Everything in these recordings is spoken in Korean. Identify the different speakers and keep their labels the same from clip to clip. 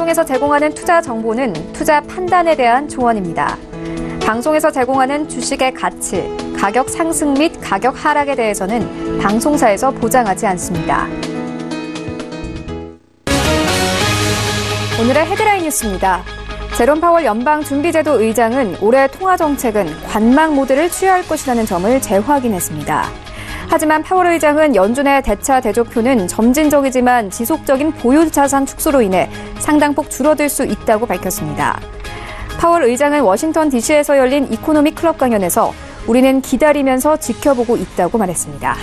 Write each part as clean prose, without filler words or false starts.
Speaker 1: 방송에서 제공하는 투자 정보는 투자 판단에 대한 조언입니다. 방송에서 제공하는 주식의 가치, 가격 상승 및 가격 하락에 대해서는 방송사에서 보장하지 않습니다. 오늘의 헤드라인 뉴스입니다. 제롬 파월 연방준비제도 의장은 올해 통화정책은 관망 모드를 취할 것이라는 점을 재확인했습니다. 하지만 파월 의장은 연준의 대차 대조표는 점진적이지만 지속적인 보유자산 축소로 인해 상당폭 줄어들 수 있다고 밝혔습니다. 파월 의장은 워싱턴 DC에서 열린 이코노미 클럽 강연에서 우리는 기다리면서 지켜보고 있다고 말했습니다.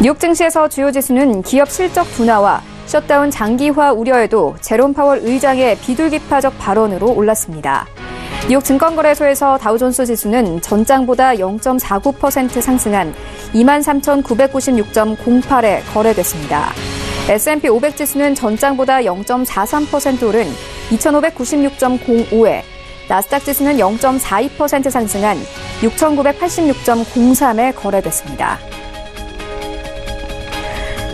Speaker 1: 뉴욕 증시에서 주요 지수는 기업 실적 둔화와 셧다운 장기화 우려에도 제롬 파월 의장의 비둘기파적 발언으로 올랐습니다. 뉴욕 증권거래소에서 다우존스 지수는 전장보다 0.49% 상승한 23,996.08에 거래됐습니다. S&P 500 지수는 전장보다 0.43% 오른 2,596.05에, 나스닥 지수는 0.42% 상승한 6,986.03에 거래됐습니다.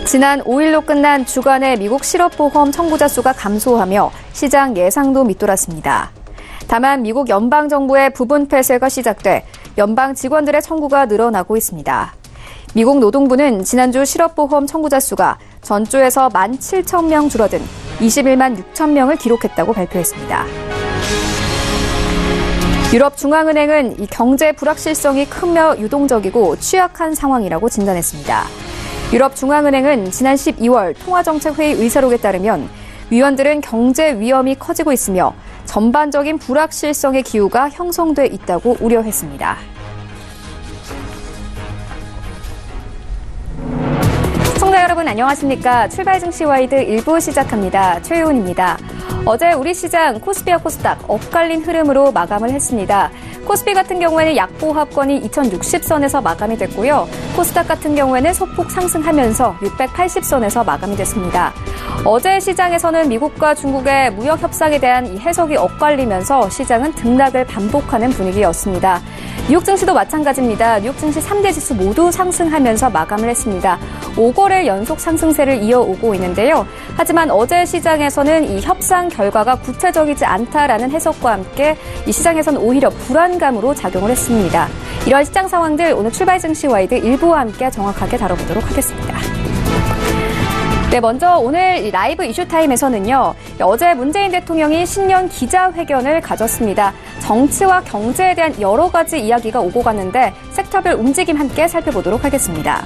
Speaker 1: 지난 5일로 끝난 주간의 미국 실업보험 청구자 수가 감소하며 시장 예상도 밑돌았습니다. 다만 미국 연방정부의 부분 폐쇄가 시작돼 연방 직원들의 청구가 늘어나고 있습니다. 미국 노동부는 지난주 실업보험 청구자 수가 전주에서 17,000명 줄어든 21만 6천 명을 기록했다고 발표했습니다. 유럽중앙은행은 이 경제 불확실성이 크며 유동적이고 취약한 상황이라고 진단했습니다. 유럽중앙은행은 지난 12월 통화정책회의 의사록에 따르면 위원들은 경제 위험이 커지고 있으며 전반적인 불확실성의 기후가 형성돼 있다고 우려했습니다. 시청자 여러분 안녕하십니까? 출발 증시 와이드 1부 시작합니다. 최효은입니다. 어제 우리 시장 코스피와 코스닥 엇갈린 흐름으로 마감을 했습니다. 코스피 같은 경우에는 약보합권이 2060선에서 마감이 됐고요. 코스닥 같은 경우에는 소폭 상승하면서 680선에서 마감이 됐습니다. 어제 시장에서는 미국과 중국의 무역 협상에 대한 이 해석이 엇갈리면서 시장은 등락을 반복하는 분위기였습니다. 뉴욕 증시도 마찬가지입니다. 뉴욕 증시 3대 지수 모두 상승하면서 마감을 했습니다. 5거래 연속 상승세를 이어오고 있는데요. 하지만 어제 시장에서는 이 협상 결과가 구체적이지 않다라는 해석과 함께 이 시장에서는 오히려 불안감으로 작용을 했습니다. 이런 시장 상황들 오늘 출발 증시 와이드 1부와 함께 정확하게 다뤄보도록 하겠습니다. 네, 먼저 오늘 라이브 이슈타임에서는요. 어제 문재인 대통령이 신년 기자회견을 가졌습니다. 정치와 경제에 대한 여러 가지 이야기가 오고 갔는데 섹터별 움직임 함께 살펴보도록 하겠습니다.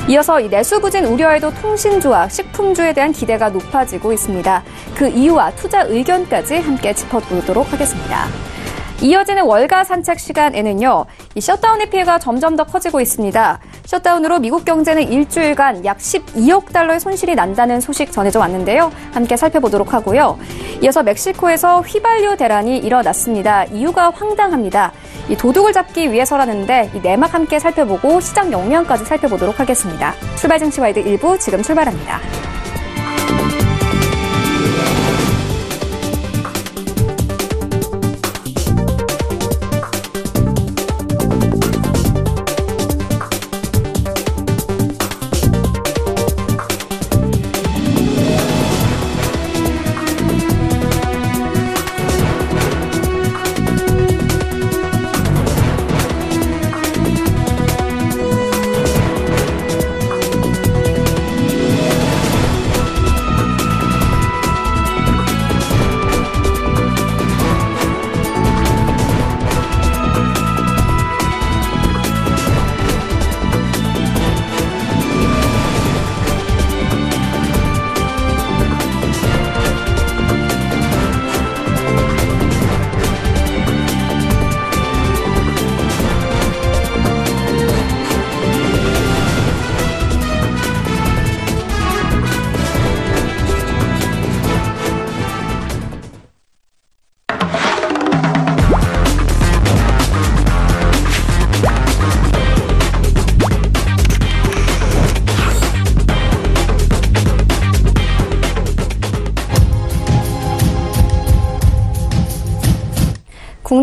Speaker 1: 이어서 이 내수 부진 우려에도 통신주와 식품주에 대한 기대가 높아지고 있습니다. 그 이유와 투자 의견까지 함께 짚어보도록 하겠습니다. 이어지는 월가 산책 시간에는요. 이 셧다운의 피해가 점점 더 커지고 있습니다. 셧다운으로 미국 경제는 일주일간 약 12억 달러의 손실이 난다는 소식 전해져 왔는데요. 함께 살펴보도록 하고요. 이어서 멕시코에서 휘발유 대란이 일어났습니다. 이유가 황당합니다. 이 도둑을 잡기 위해서라는데 이 내막 함께 살펴보고 시장 영향까지 살펴보도록 하겠습니다. 출발 증시 와이드 1부 지금 출발합니다.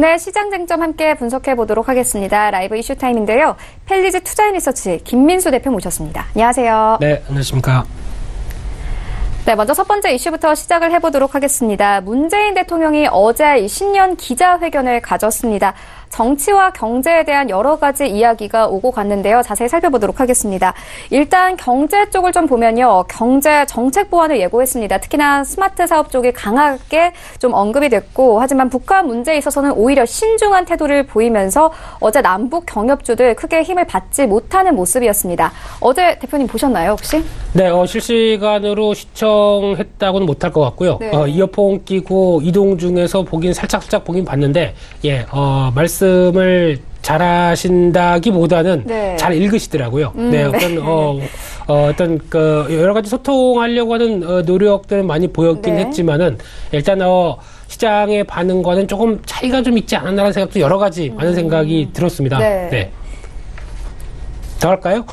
Speaker 1: 국내 시장 쟁점 함께 분석해 보도록 하겠습니다. 라이브 이슈 타임인데요. 펠리즈 투자인 리서치 김민수 대표 모셨습니다. 안녕하세요.
Speaker 2: 네, 안녕하십니까.
Speaker 1: 네, 먼저 첫 번째 이슈부터 시작을 해보도록 하겠습니다. 문재인 대통령이 어제 이 신년 기자회견을 가졌습니다. 정치와 경제에 대한 여러 가지 이야기가 오고 갔는데요. 자세히 살펴보도록 하겠습니다. 일단 경제 쪽을 좀 보면요. 경제 정책 보완을 예고했습니다. 특히나 스마트 사업 쪽이 강하게 좀 언급이 됐고, 하지만 북한 문제에 있어서는 오히려 신중한 태도를 보이면서 어제 남북 경협주들 크게 힘을 받지 못하는 모습이었습니다. 어제 대표님 보셨나요, 혹시?
Speaker 2: 네, 실시간으로 시청했다고는 못할 것 같고요.
Speaker 1: 네.
Speaker 2: 이어폰 끼고 이동 중에서 살짝 보긴 봤는데, 말씀을 잘하신다기보다는
Speaker 1: 네.
Speaker 2: 잘 읽으시더라고요. 어떤 여러 가지 소통하려고 하는 노력들은 많이 보였긴
Speaker 1: 네.
Speaker 2: 했지만은 일단 시장의 반응과는 조금 차이가 좀 있지 않았나라는 생각도 여러 가지 많은 생각이 들었습니다.
Speaker 1: 네.
Speaker 2: 더 할까요?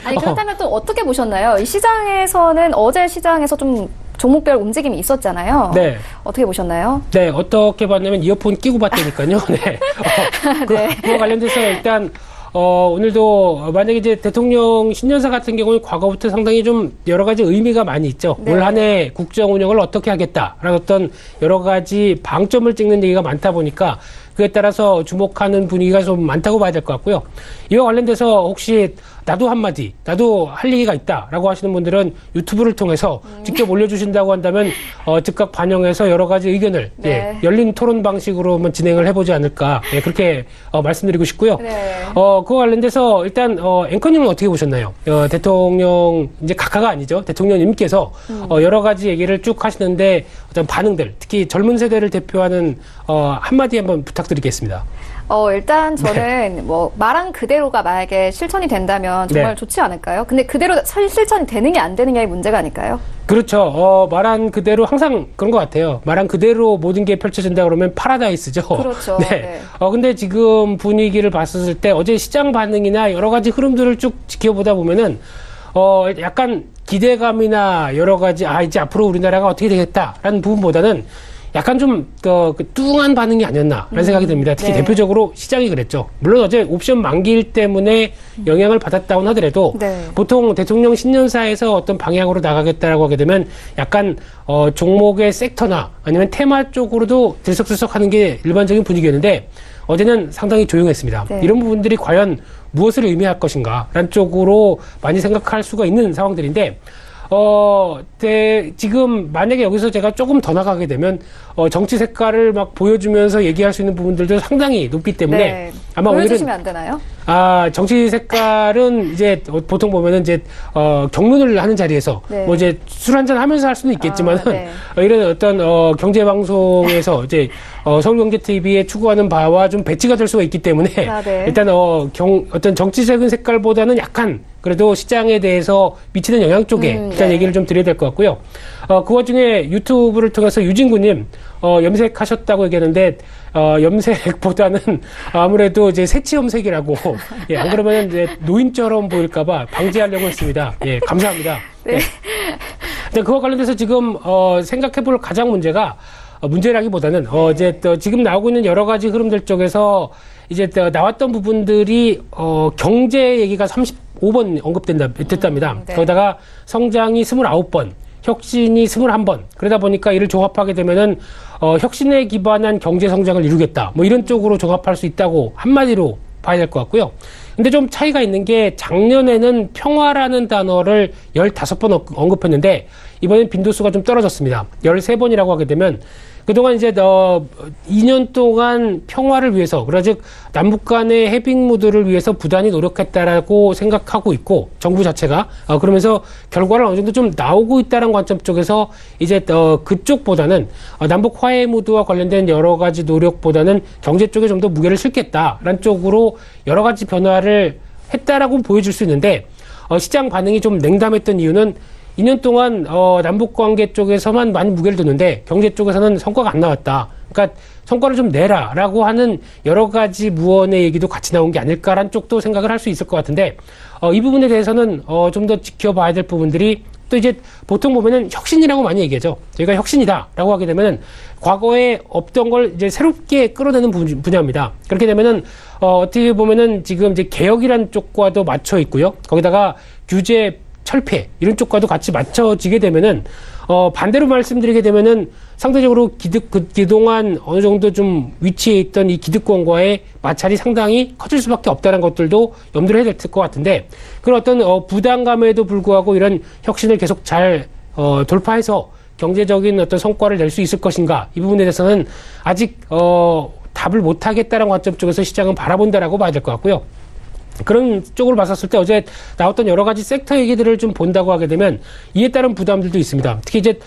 Speaker 1: 아니, 그렇다면 또 어떻게 보셨나요? 이 시장에서는 어제 시장에서 좀 종목별 움직임이 있었잖아요.
Speaker 2: 네.
Speaker 1: 어떻게 보셨나요?
Speaker 2: 네, 어떻게 봤냐면 이어폰 끼고 봤다니까요. 네. 그와 관련돼서 일단 오늘도 만약에 이제 대통령 신년사 같은 경우는 과거부터 상당히 좀 여러 가지 의미가 많이 있죠.
Speaker 1: 네.
Speaker 2: 올 한 해 국정 운영을 어떻게 하겠다라는 어떤 여러 가지 방점을 찍는 얘기가 많다 보니까 그에 따라서 주목하는 분위기가 좀 많다고 봐야 될 것 같고요. 이와 관련돼서 혹시 나도 한마디, 나도 할 얘기가 있다라고 하시는 분들은 유튜브를 통해서 직접 올려주신다고 한다면 즉각 반영해서 여러 가지 의견을
Speaker 1: 네.
Speaker 2: 열린 토론 방식으로 한번 진행을 해보지 않을까 그렇게 말씀드리고 싶고요.
Speaker 1: 네.
Speaker 2: 그와 관련돼서 일단 앵커님은 어떻게 보셨나요? 대통령 이제 각하가 아니죠. 대통령님께서 여러 가지 얘기를 쭉 하시는데 어떤 반응들, 특히 젊은 세대를 대표하는 한마디 한번 부탁드리겠습니다.
Speaker 1: 일단 저는 말한 그대로가 만약에 실천이 된다면 정말
Speaker 2: 네.
Speaker 1: 좋지 않을까요? 근데 그대로 실천이 되느냐 안 되느냐의 문제가 아닐까요?
Speaker 2: 그렇죠. 말한 그대로 항상 그런 것 같아요. 말한 그대로 모든 게 펼쳐진다 그러면 파라다이스죠.
Speaker 1: 그렇죠.
Speaker 2: 네.
Speaker 1: 네.
Speaker 2: 근데 지금 분위기를 봤을 때 어제 시장 반응이나 여러 가지 흐름들을 쭉 지켜보다 보면은 약간 기대감이나 여러 가지 이제 앞으로 우리나라가 어떻게 되겠다라는 부분보다는 약간 좀 뚱한 반응이 아니었나라는 생각이 듭니다. 특히
Speaker 1: 네.
Speaker 2: 대표적으로 시장이 그랬죠. 물론 어제 옵션 만기일 때문에 영향을 받았다고는 하더라도
Speaker 1: 네.
Speaker 2: 보통 대통령 신년사에서 어떤 방향으로 나가겠다라고 하게 되면 약간 종목의 섹터나 아니면 테마 쪽으로도 들썩들썩하는 게 일반적인 분위기였는데 어제는 상당히 조용했습니다.
Speaker 1: 네.
Speaker 2: 이런 부분들이 과연 무엇을 의미할 것인가라는 쪽으로 많이 생각할 수가 있는 상황들인데 지금 만약에 여기서 제가 조금 더 나가게 되면 정치 색깔을 막 보여주면서 얘기할 수 있는 부분들도 상당히 높기 때문에
Speaker 1: 네.
Speaker 2: 아마
Speaker 1: 보여주시면
Speaker 2: 오늘은
Speaker 1: 안 되나요?
Speaker 2: 정치 색깔은 이제 보통 보면은 이제 경론을 하는 자리에서
Speaker 1: 네.
Speaker 2: 뭐 이제 술 한잔 하면서 할 수는 있겠지만은
Speaker 1: 네.
Speaker 2: 이런 어떤 경제 방송에서 이제 서울경제TV에 추구하는 바와 좀 배치가 될 수가 있기 때문에
Speaker 1: 네.
Speaker 2: 일단 어떤 정치적인 색깔보다는 약간 그래도 시장에 대해서 미치는 영향 쪽에 일단
Speaker 1: 네.
Speaker 2: 얘기를 좀 드려야 될 것 같고요. 그 와중에 유튜브를 통해서 유진구님 염색하셨다고 얘기하는데 염색보다는 아무래도 이제 새치 염색이라고 안 그러면 이제 노인처럼 보일까봐 방지하려고 했습니다. 감사합니다.
Speaker 1: 네.
Speaker 2: 근데 그와 관련돼서 지금 생각해볼 가장 문제라기보다는 이제 지금 나오고 있는 여러 가지 흐름들 쪽에서 이제 나왔던 부분들이 경제 얘기가 35번 됐답니다.
Speaker 1: 네.
Speaker 2: 거기다가 성장이 29번, 혁신이 21번. 그러다 보니까 이를 종합하게 되면은 혁신에 기반한 경제 성장을 이루겠다. 뭐 이런 쪽으로 종합할 수 있다고 한마디로 봐야 될 것 같고요. 근데 좀 차이가 있는 게 작년에는 평화라는 단어를 15번 언급했는데 이번엔 빈도수가 좀 떨어졌습니다. 13번이라고 하게 되면 그동안 이제 2년 동안 평화를 위해서, 즉 남북 간의 해빙 무드를 위해서 부단히 노력했다라고 생각하고 있고 정부 자체가 그러면서 결과를 어느 정도 좀 나오고 있다는 관점 쪽에서 이제 그쪽보다는 남북 화해 무드와 관련된 여러 가지 노력보다는 경제 쪽에 좀 더 무게를 실겠다라는 쪽으로 여러 가지 변화를 했다라고 보여줄 수 있는데 시장 반응이 좀 냉담했던 이유는 2년 동안 남북 관계 쪽에서만 많이 무게를 뒀는데 경제 쪽에서는 성과가 안 나왔다. 그러니까 성과를 좀 내라라고 하는 여러 가지 무언의 얘기도 같이 나온 게 아닐까라는 쪽도 생각을 할 수 있을 것 같은데 이 부분에 대해서는 좀 더 지켜봐야 될 부분들이 또 이제 보통 보면은 혁신이라고 많이 얘기하죠. 저희가 혁신이다라고 하게 되면은 과거에 없던 걸 이제 새롭게 끌어내는 분야입니다. 그렇게 되면은 어떻게 보면은 지금 이제 개혁이란 쪽과도 맞춰 있고요. 거기다가 규제 철폐 이런 쪽과도 같이 맞춰지게 되면은 반대로 말씀드리게 되면은 상대적으로 그동안 어느 정도 좀 위치해 있던 이 기득권과의 마찰이 상당히 커질 수밖에 없다는 것들도 염두를 해야 될 것 같은데 그런 어떤 부담감에도 불구하고 이런 혁신을 계속 잘 돌파해서 경제적인 어떤 성과를 낼 수 있을 것인가 이 부분에 대해서는 아직 답을 못하겠다는 관점 쪽에서 시장은 바라본다라고 봐야 될 것 같고요. 그런 쪽으로 봤었을 때 어제 나왔던 여러 가지 섹터 얘기들을 좀 본다고 하게 되면 이에 따른 부담들도 있습니다. 특히 이제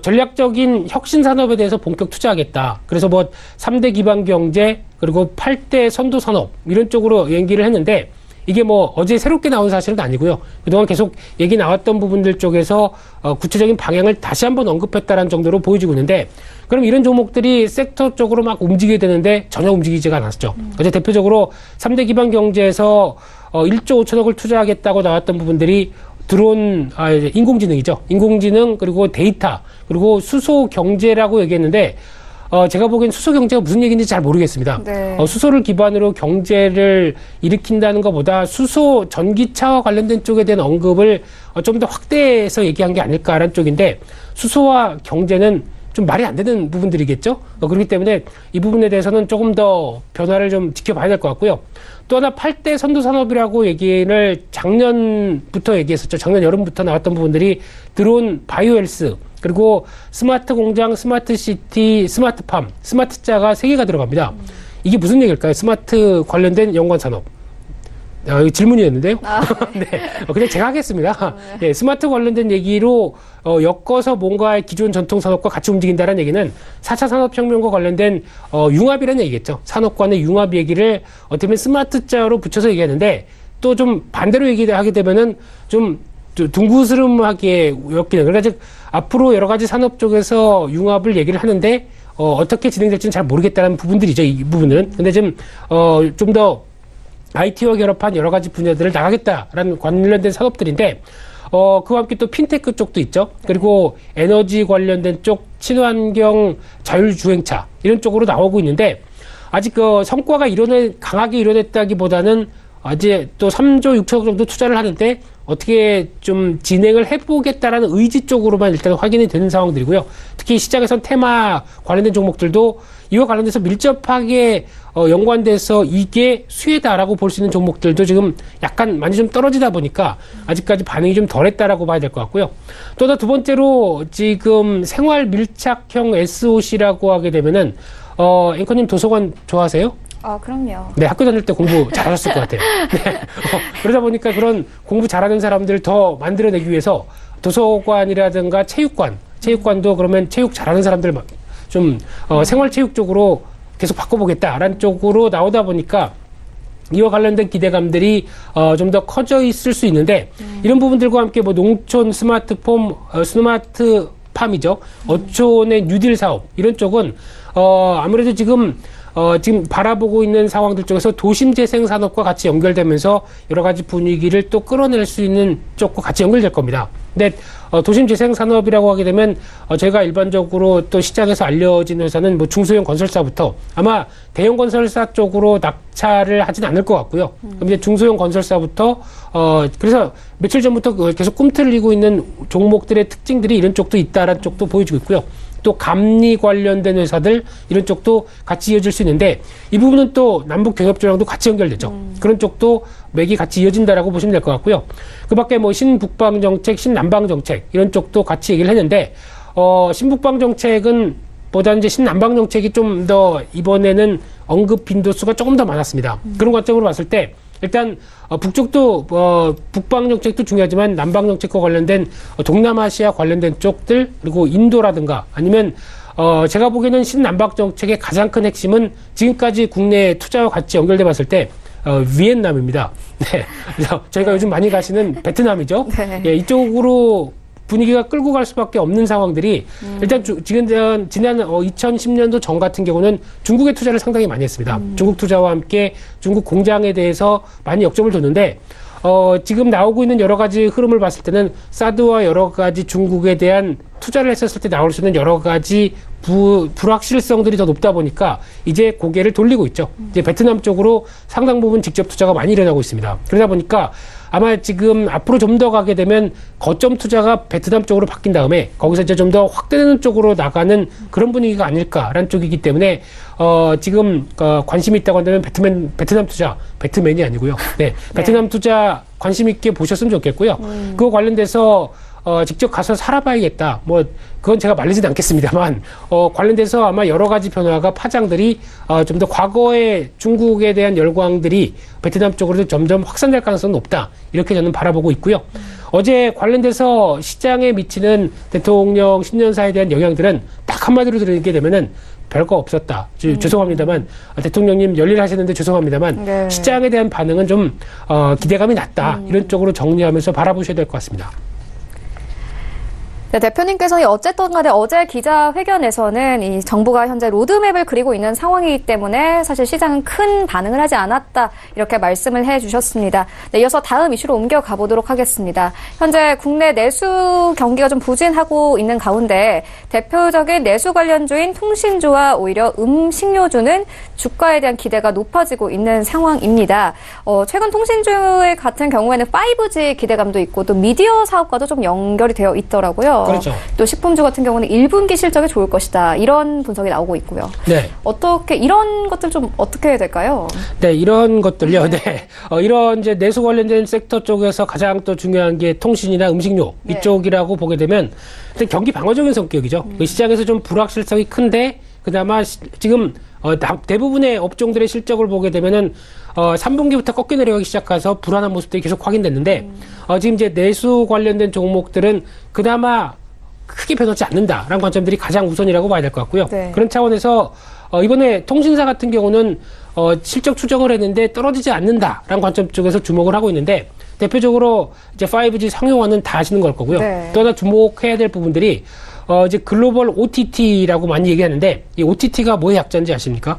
Speaker 2: 전략적인 혁신 산업에 대해서 본격 투자하겠다. 그래서 뭐 3대 기반 경제 그리고 8대 선도 산업 이런 쪽으로 얘기를 했는데 이게 뭐 어제 새롭게 나온 사실은 아니고요. 그동안 계속 얘기 나왔던 부분들 쪽에서 구체적인 방향을 다시 한번 언급했다는 정도로 보여지고 있는데 그럼 이런 종목들이 sek터 쪽으로 막 움직이게 되는데 전혀 움직이지가 않았죠. 어제 대표적으로 3대 기반 경제에서 1조 5천억을 투자하겠다고 나왔던 부분들이 드론, 인공지능이죠. 인공지능 그리고 데이터 그리고 수소 경제라고 얘기했는데 제가 보기엔 수소 경제가 무슨 얘기인지 잘 모르겠습니다.
Speaker 1: 네.
Speaker 2: 수소를 기반으로 경제를 일으킨다는 것보다 수소 전기차와 관련된 쪽에 대한 언급을 좀 더 확대해서 얘기한 게 아닐까라는 쪽인데 수소와 경제는 좀 말이 안 되는 부분들이겠죠. 그렇기 때문에 이 부분에 대해서는 조금 더 변화를 좀 지켜봐야 될 것 같고요. 또 하나 8대 선도산업이라고 얘기를 작년부터 얘기했었죠. 작년 여름부터 나왔던 부분들이 드론, 바이오헬스, 그리고 스마트 공장, 스마트 시티, 스마트팜, 스마트자가 3개가 들어갑니다. 이게 무슨 얘기일까요? 스마트 관련된 연관 산업. 질문이었는데요. 네. 그냥 제가 하겠습니다. 네, 스마트 관련된 얘기로 엮어서 뭔가 기존 전통 산업과 같이 움직인다는 얘기는 4차 산업혁명과 관련된 융합이라는 얘기겠죠. 산업 간의 융합 얘기를 어떻게 보면 스마트자로 붙여서 얘기하는데 또 좀 반대로 얘기하게 되면은 좀 둥그스름하게 엮이는. 그러니까 즉 앞으로 여러 가지 산업 쪽에서 융합을 얘기를 하는데 어떻게 진행될지는 잘 모르겠다는 부분들이죠. 이 부분은. 근데 좀 더 IT와 결합한 여러 가지 분야들을 나가겠다라는 관련된 산업들인데, 그와 함께 또 핀테크 쪽도 있죠. 그리고 에너지 관련된 쪽, 친환경 자율주행차, 이런 쪽으로 나오고 있는데, 아직 성과가 강하게 이뤄냈다기보다는 이제 또 3조 6천억 정도 투자를 하는데, 어떻게 좀 진행을 해보겠다라는 의지 쪽으로만 일단 확인이 되는 상황들이고요. 특히 시장에선 테마 관련된 종목들도 이와 관련돼서 밀접하게 연관돼서 이게 수혜다라고 볼 수 있는 종목들도 지금 약간 많이 좀 떨어지다 보니까 아직까지 반응이 좀 덜했다라고 봐야 될 것 같고요. 또 하나 두 번째로 지금 생활 밀착형 SOC라고 하게 되면은 앵커님 도서관 좋아하세요?
Speaker 1: 그럼요.
Speaker 2: 네, 학교 다닐 때 공부 잘하셨을 것 같아요. 네. 그러다 보니까 그런 공부 잘하는 사람들을 더 만들어내기 위해서 도서관이라든가 체육관도 그러면 체육 잘하는 사람들 좀 생활체육 쪽으로 계속 바꿔보겠다라는 쪽으로 나오다 보니까 이와 관련된 기대감들이 좀 더 커져 있을 수 있는데 이런 부분들과 함께 뭐 농촌 스마트팜이죠. 어촌의 뉴딜 사업 이런 쪽은 아무래도 지금 바라보고 있는 상황들 쪽에서 도심 재생 산업과 같이 연결되면서 여러 가지 분위기를 또 끌어낼 수 있는 쪽과 같이 연결될 겁니다. 근데 도심 재생 산업이라고 하게 되면 저희가 일반적으로 또 시장에서 알려진 회사는 뭐 중소형 건설사부터 아마 대형 건설사 쪽으로 낙차를 하진 않을 것 같고요. 그럼 이제 중소형 건설사부터 그래서 며칠 전부터 계속 꿈틀리고 있는 종목들의 특징들이 이런 쪽도 있다라는 쪽도 보여주고 있고요. 또 감리 관련된 회사들 이런 쪽도 같이 이어질 수 있는데 이 부분은 또 남북 경협조약도 같이 연결되죠. 그런 쪽도 맥이 같이 이어진다라고 보시면 될 것 같고요. 그 밖에 뭐 신북방 정책, 신남방 정책 이런 쪽도 같이 얘기를 했는데 신북방 정책은 보다는 이제 신남방 정책이 좀 더 이번에는 언급 빈도수가 조금 더 많았습니다. 그런 관점으로 봤을 때 일단 북쪽도 북방 정책도 중요하지만 남방 정책과 관련된 동남아시아 관련된 쪽들 그리고 인도라든가 아니면 제가 보기에는 신남방 정책의 가장 큰 핵심은 지금까지 국내 투자와 같이 연결돼 봤을 때 비엔남입니다. 네. 그래서 저희가 요즘 많이 가시는 베트남이죠.
Speaker 1: 네.
Speaker 2: 예, 이쪽으로 분위기가 끌고 갈 수밖에 없는 상황들이 일단 지난 2010년도 전 같은 경우는 중국에 투자를 상당히 많이 했습니다. 중국 투자와 함께 중국 공장에 대해서 많이 역점을 뒀는데 지금 나오고 있는 여러 가지 흐름을 봤을 때는 사드와 여러 가지 중국에 대한 투자를 했었을 때 나올 수 있는 여러 가지 불확실성들이 더 높다 보니까 이제 고개를 돌리고 있죠. 이제 베트남 쪽으로 상당 부분 직접 투자가 많이 일어나고 있습니다. 그러다 보니까 아마 지금 앞으로 좀 더 가게 되면 거점 투자가 베트남 쪽으로 바뀐 다음에 거기서 이제 좀 더 확대되는 쪽으로 나가는 그런 분위기가 아닐까라는 쪽이기 때문에 지금 관심이 있다고 한다면 베트남 투자, 배트맨이 아니고요. 네, 베트남 투자 관심 있게 보셨으면 좋겠고요. 그거 관련돼서 직접 가서 살아봐야겠다. 뭐 그건 제가 말리진 않겠습니다만 관련돼서 아마 여러 가지 변화가 파장들이 좀 더 과거의 중국에 대한 열광들이 베트남 쪽으로도 점점 확산될 가능성은 높다. 이렇게 저는 바라보고 있고요. 어제 관련돼서 시장에 미치는 대통령 신년사에 대한 영향들은 딱 한마디로 들게 되면은 별거 없었다. 죄송합니다만 대통령님 열일하시는데 죄송합니다만
Speaker 1: 네.
Speaker 2: 시장에 대한 반응은 좀 기대감이 낮다. 이런 쪽으로 정리하면서 바라보셔야 될 것 같습니다.
Speaker 1: 네, 대표님께서는 어쨌든 간에 어제 기자회견에서는 이 정부가 현재 로드맵을 그리고 있는 상황이기 때문에 사실 시장은 큰 반응을 하지 않았다. 이렇게 말씀을 해주셨습니다. 네, 이어서 다음 이슈로 옮겨가 보도록 하겠습니다. 현재 국내 내수 경기가 좀 부진하고 있는 가운데 대표적인 내수 관련주인 통신주와 오히려 음식료주는 주가에 대한 기대가 높아지고 있는 상황입니다. 최근 통신주 같은 경우에는 5G 기대감도 있고 또 미디어 사업과도 좀 연결이 되어 있더라고요.
Speaker 2: 그렇죠.
Speaker 1: 또 식품주 같은 경우는 1분기 실적이 좋을 것이다. 이런 분석이 나오고 있고요.
Speaker 2: 네.
Speaker 1: 이런 것들 좀 어떻게 해야 될까요?
Speaker 2: 네, 이런 것들요. 네. 이런 이제 내수 관련된 섹터 쪽에서 가장 또 중요한 게 통신이나 음식료
Speaker 1: 네. 이쪽이라고
Speaker 2: 이쪽이라고 보게 되면 일단 경기 방어적인 성격이죠. 시장에서 좀 불확실성이 큰데 그나마 지금 대부분의 업종들의 실적을 보게 되면은 3분기부터 꺾여 내려가기 시작해서 불안한 모습들이 계속 확인됐는데 지금 이제 내수 관련된 종목들은 그나마 크게 변하지 않는다라는 관점들이 가장 우선이라고 봐야 될 것 같고요.
Speaker 1: 네.
Speaker 2: 그런 차원에서 이번에 통신사 같은 경우는 실적 추정을 했는데 떨어지지 않는다라는 관점 쪽에서 주목을 하고 있는데 대표적으로 이제 5G 상용화는 다 하시는 걸 거고요.
Speaker 1: 네.
Speaker 2: 또 하나 주목해야 될 부분들이 이제 글로벌 OTT라고 많이 얘기하는데 이 OTT가 뭐의 약자인지 아십니까?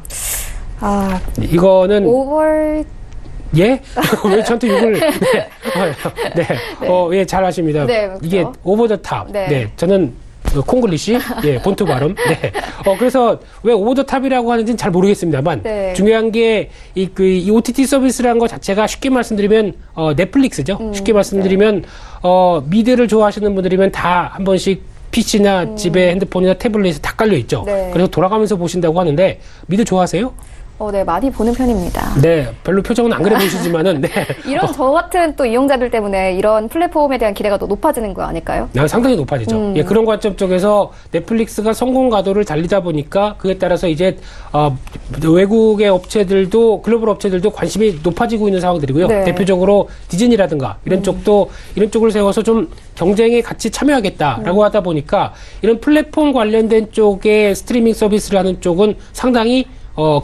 Speaker 2: 이거는
Speaker 1: 오월
Speaker 2: 예? 왜 저한테 욕을 예, 잘 아십니다.
Speaker 1: 네, 그렇죠.
Speaker 2: 이게 오버 더 탑.
Speaker 1: 네.
Speaker 2: 네, 저는 콩글리시, 예, 본토 발음. 네. 그래서 왜 오버 더 탑이라고 하는지는 잘 모르겠습니다만
Speaker 1: 네.
Speaker 2: 중요한 게 이 OTT 서비스라는 것 자체가 쉽게 말씀드리면 넷플릭스죠. 쉽게 말씀드리면 미드를 좋아하시는 분들이면 다 한 번씩 PC나 집에 핸드폰이나 태블릿에 다 깔려 있죠.
Speaker 1: 네.
Speaker 2: 그래서 돌아가면서 보신다고 하는데 미드 좋아하세요?
Speaker 1: 네, 많이 보는 편입니다.
Speaker 2: 네, 별로 표정은 안 그래 보이시지만은, 네.
Speaker 1: 이런 저 같은 또 이용자들 때문에 이런 플랫폼에 대한 기대가 더 높아지는 거 아닐까요?
Speaker 2: 상당히 높아지죠. 예, 그런 관점 쪽에서 넷플릭스가 성공 가도를 달리다 보니까 그에 따라서 이제 외국의 업체들도 글로벌 업체들도 관심이 높아지고 있는 상황들이고요.
Speaker 1: 네.
Speaker 2: 대표적으로 디즈니라든가 이런 쪽도 이런 쪽을 세워서 좀 경쟁에 같이 참여하겠다라고 하다 보니까 이런 플랫폼 관련된 쪽의 스트리밍 서비스를 하는 쪽은 상당히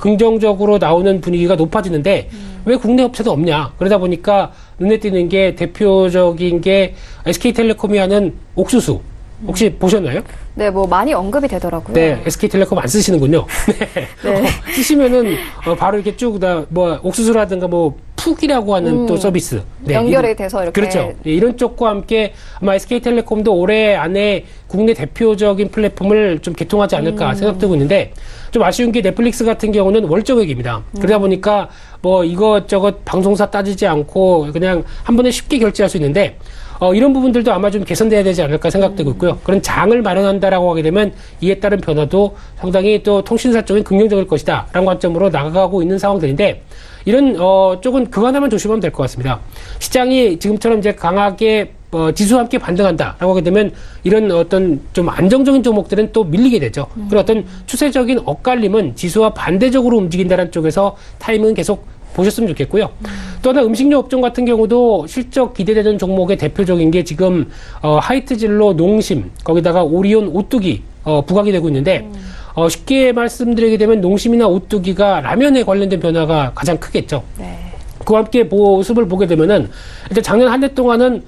Speaker 2: 긍정적으로 나오는 분위기가 높아지는데 왜 국내 업체도 없냐? 그러다 보니까 눈에 띄는 게 대표적인 게 SK텔레콤이 하는 옥수수. 혹시 보셨나요?
Speaker 1: 네, 뭐 많이 언급이 되더라고요.
Speaker 2: 네, SK텔레콤 안 쓰시는군요. 네.
Speaker 1: 네.
Speaker 2: 쓰시면은 바로 이렇게 쭉 옥수수라든가 푹이라고 하는 또 서비스. 네,
Speaker 1: 연결이 돼서 이렇게.
Speaker 2: 그렇죠. 네, 이런 쪽과 함께 아마 SK텔레콤도 올해 안에 국내 대표적인 플랫폼을 좀 개통하지 않을까 생각되고 있는데 좀 아쉬운 게 넷플릭스 같은 경우는 월정액입니다. 그러다 보니까 이것저것 방송사 따지지 않고 그냥 한 번에 쉽게 결제할 수 있는데 이런 부분들도 아마 좀 개선돼야 되지 않을까 생각되고 있고요. 그런 장을 마련한다라고 하게 되면 이에 따른 변화도 상당히 또 통신사 쪽은 긍정적일 것이다 라는 관점으로 나가고 있는 상황들인데 이런 쪽은 그거 하나만 조심하면 될 것 같습니다. 시장이 지금처럼 이제 강하게 지수와 함께 반등한다라고 하게 되면 이런 어떤 좀 안정적인 종목들은 또 밀리게 되죠. 그리고 어떤 추세적인 엇갈림은 지수와 반대적으로 움직인다는 쪽에서 타이밍은 계속 보셨으면 좋겠고요. 또 하나 음식료 업종 같은 경우도 실적 기대되는 종목의 대표적인 게 지금 하이트진로 농심 거기다가 오리온 오뚜기 부각이 되고 있는데 쉽게 말씀드리게 되면 농심이나 오뚜기가 라면에 관련된 변화가 가장 크겠죠.
Speaker 1: 네.
Speaker 2: 그와 함께 모습을 보게 되면은 일단 작년 한 해 동안은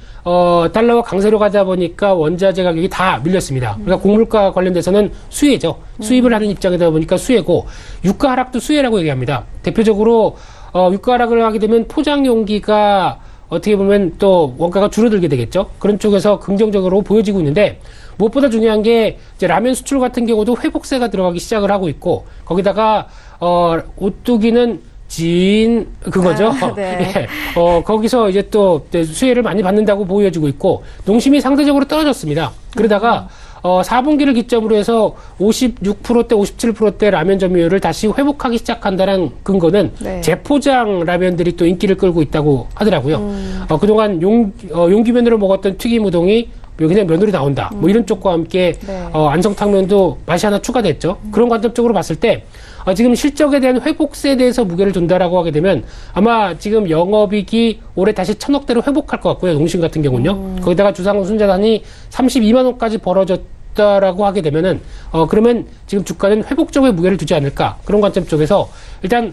Speaker 2: 달러가 강세로 가다 보니까 원자재 가격이 다 밀렸습니다. 그러니까 곡물가 관련돼서는 수혜죠. 수입을 하는 입장이다 보니까 수혜고 유가 하락도 수혜라고 얘기합니다. 대표적으로 유가 하락을 하게 되면 포장 용기가 어떻게 보면 또 원가가 줄어들게 되겠죠. 그런 쪽에서 긍정적으로 보여지고 있는데 무엇보다 중요한 게 이제 라면 수출 같은 경우도 회복세가 들어가기 시작을 하고 있고 거기다가 오뚜기는 지인 그거죠.
Speaker 1: 네.
Speaker 2: 예. 거기서 이제 또 수혜를 많이 받는다고 보여지고 있고 농심이 상대적으로 떨어졌습니다. 그러다가 4분기를 기점으로 해서 56%대, 57%대 라면 점유율을 다시 회복하기 시작한다는 근거는
Speaker 1: 네.
Speaker 2: 재포장 라면들이 또 인기를 끌고 있다고 하더라고요. 그동안 용기면으로 먹었던 튀김 우동이 그냥 면으로 나온다. 뭐 이런 쪽과 함께
Speaker 1: 네.
Speaker 2: 안성탕면도 맛이 하나 추가됐죠. 그런 관점적으로 봤을 때 지금 실적에 대한 회복세에 대해서 무게를 둔다라고 하게 되면 아마 지금 영업이익이 올해 다시 1,000억대로 회복할 것 같고요. 농심 같은 경우는요. 거기다가 주상 순자산이 32만 원까지 벌어졌다라고 하게 되면은 그러면 지금 주가는 회복적인 무게를 두지 않을까 그런 관점 쪽에서 일단